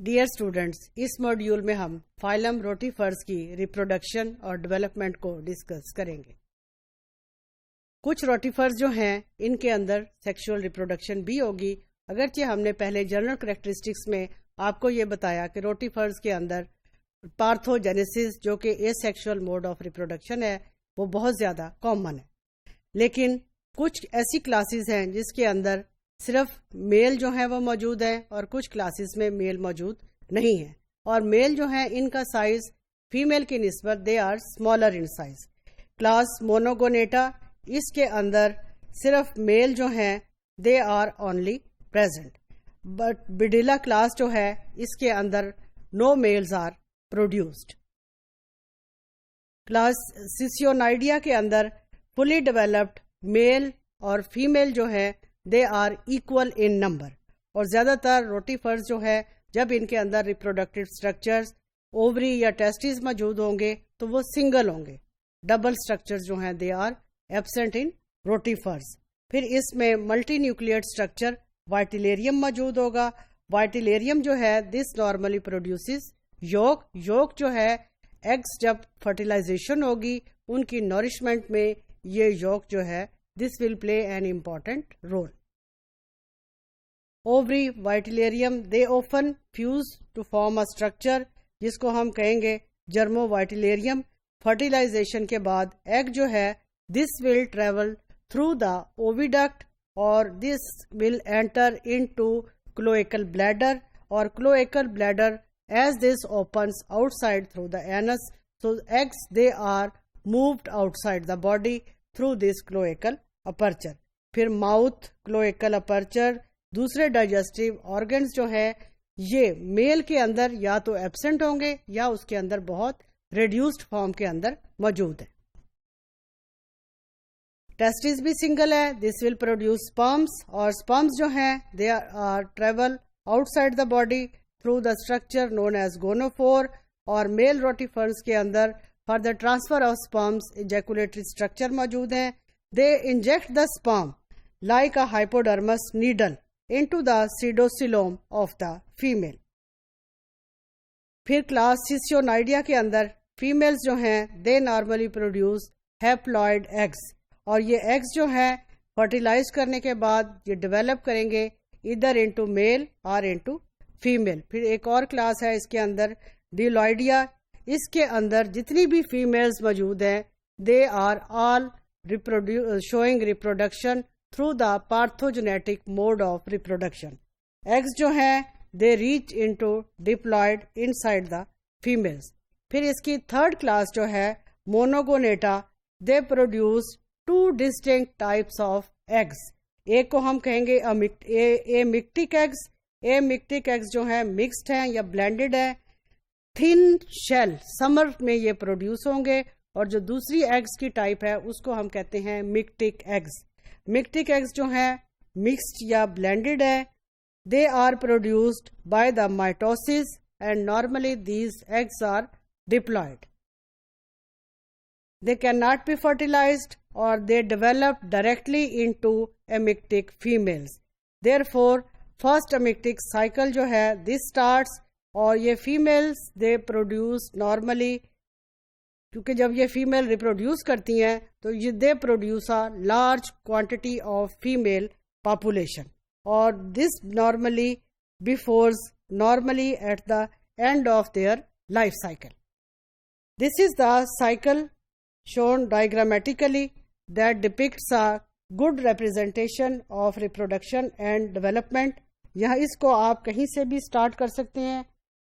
Dear students, اس module میں ہم phylum روٹیفرز کی ریپروڈکشن اور ڈیولپمنٹ کو ڈسکس کریں گے۔ کچھ روٹیفرز جو ہیں ان کے اندر سیکشول ریپروڈکشن بھی ہوگی، اگرچہ ہم نے پہلے جنرل کریکٹرسٹکس میں آپ کو یہ بتایا کہ روٹیفرز کے اندر پارتھوجینیسس جو کہ اے سیکشول موڈ آف ریپروڈکشن ہے وہ بہت زیادہ کامن ہے، لیکن کچھ ایسی کلاسز ہیں جس کے اندر صرف میل جو ہیں وہ موجود ہیں اور کچھ کلاسز میں میل موجود نہیں ہیں، اور میل جو ہیں ان کا سائز فیمیل کی نسبت they are smaller in size. Class Monogononta, اس کے اندر صرف میل جو ہیں they are only present, but Bdelloidea class جو ہے اس کے اندر no males are produced. Class Seisonidea کے اندر فلی ڈیولپڈ میل اور فیمیل جو ہے they are equal in number, اور زیادہ تر روٹیفرز جو ہے جب ان کے اندر ریپروڈکٹیو اسٹرکچرز اووری یا ٹیسٹیز موجود ہوں گے تو وہ سنگل ہوں گے، ڈبل اسٹرکچرز جو ہیں دے آر ایبسنٹ ان روٹیفرز۔ پھر اس میں ملٹی نیوکلیئر اسٹرکچر وائٹیلیریم موجود ہوگا۔ وائٹیلیریم جو ہے دس نارملی پروڈیوسز یوک جو ہے ایگز جب فرٹیلائزیشن ہوگی ان کی نورشمنٹ میں یہ یوک جو ہے this will play an important role. Ovary, Vitellarium, they often fuse to form a structure جس کو ہم کہیں گے جرمو وائٹیلیریم۔ فرٹیلائزیشن کے بعد ایگ جو ہے this will travel through the oviduct اور this will enter into cloacal bladder، اور cloacal bladder as this opens outside through the anus, so eggs they are moved outside the body through this cloacal aperture۔ پھر mouth cloacal aperture، دوسرے digestive organs جو ہے یہ میل کے اندر یا تو absent ہوں گے یا اس کے اندر بہت ریڈیوسڈ فارم کے اندر موجود ہے۔ ٹیسٹیز بھی سنگل ہے، دس ول پروڈیوس sperms، اور sperms جو ہیں they are travel outside the body through the structure known as gonophore, اور میل روٹیفرز کے اندر for the transfer of sperms ejaculatory structure موجود ہیں۔ They inject the sperm like a hypodermis needle into the pseudocoelom of the female۔ پھر class Seisonidea کے اندر females جو ہیں they normally produce haploid eggs، اور یہ ایگز جو ہیں فرٹیلائز کرنے کے بعد یہ ڈیولپ کریں گے either into male or into female۔ پھر ایک اور کلاس ہے اس کے اندر ڈیلوئیڈیا، اس کے اندر جتنی بھی فیمیلز موجود ہیں they are all showing reproduction through the parthenogenetic mode of reproduction۔ eggs جو ہیں they reach into diploid inside the females۔ پھر اس کی تھرڈ کلاس جو ہے مونوگونیٹا، they produce two distinct types of eggs۔ ایک کو ہم کہیں گے amictic eggs۔ amictic eggs جو ہیں mixed ہیں یا blended ہیں، thin shell سمر میں یہ پروڈیوس ہوں گے، اور جو دوسری ایگز کی ٹائپ ہے اس کو ہم کہتے ہیں مکٹک ایگز۔ مکٹک ایگز جو ہیں مکسڈ یا بلینڈڈ ہیں، they are produced by the mitosis and normally these eggs are diploid. They can not be fertilized اور they develop directly into amictic females. Therefore first amictic cycle جو ہے دس starts, اور یہ females they produce normally, کیونکہ جب یہ female reproduce کرتی ہیں تو یہ they produce a large quantity of female population, اور دس نارملی بیفورز normally at the end of their life cycle. This is the cycle shown diagrammatically that depicts a good representation of reproduction and development. یہاں اس کو آپ کہیں سے بھی start کر سکتے ہیں۔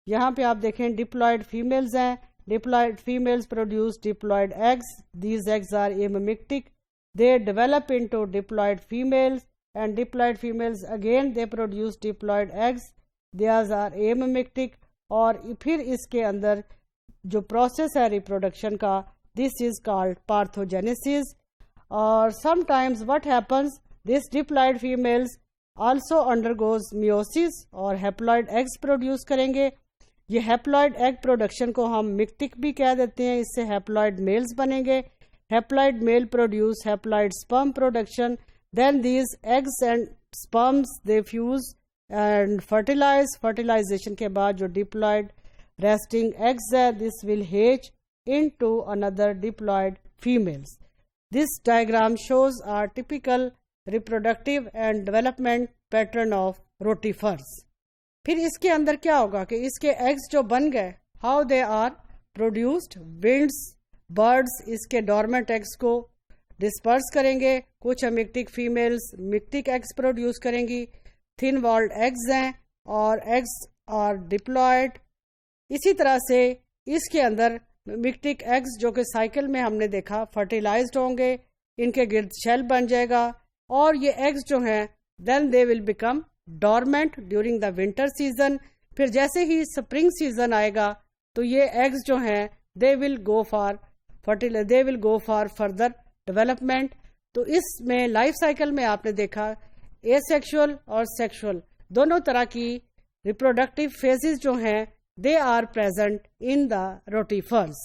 یہاں پہ آپ دیکھیں ڈپلائڈ فیمیلز ہیں، diploid females produce diploid eggs, these eggs are amictic, they develop into diploid females, and diploid females again they produce diploid eggs, these are amictic، اور پھر اس کے اندر جو پروسیس ہے ریپروڈکشن کا this is called parthenogenesis، اور sometimes what happens this diploid females also undergoes meiosis اور haploid eggs produce کریں گے۔ یہ ہیپلوئڈ ایگ پروڈکشن کو ہم مکٹک بھی کہہ دیتے ہیں، اس سے ہیپلوئڈ میلز بنیں گے۔ Haploid male produce haploid sperm production، then these eggs and sperms they fuse and fertilization کے بعد جو ڈپلائڈ resting eggs ہے this will hatch into another diploid females. This diagram shows a typical reproductive and development pattern of rotifers. پھر اس کے اندر کیا ہوگا کہ اس کے ایگز جو بن گئے how they are produced. winds birds اس کے dormant eggs کو ڈسپرس کریں گے. کچھ امیکٹک فیمیلز مکٹک ایگز پروڈیوس کریں گی. تھن والڈ ایگز ہیں اور ایگز آر ڈپلائڈ. اسی طرح سے اس کے اندر مکٹک ایگز جو کہ سائیکل میں ہم نے دیکھا فرٹیلائزڈ ہوں گے, ان کے گرد شیل بن جائے گا اور یہ ایگز جو ہیں then they will become dormant during the winter season. پھر جیسے ہی اسپرنگ سیزن آئے گا تو یہ ایگز جو ہیں دے ول گو فار فردر ڈیولپمنٹ. تو اس میں لائف سائیکل میں آپ نے دیکھا اے سیکشول اور سیکشول دونوں طرح کی ریپروڈکٹیو فیزز جو ہیں they are present in the rotifers.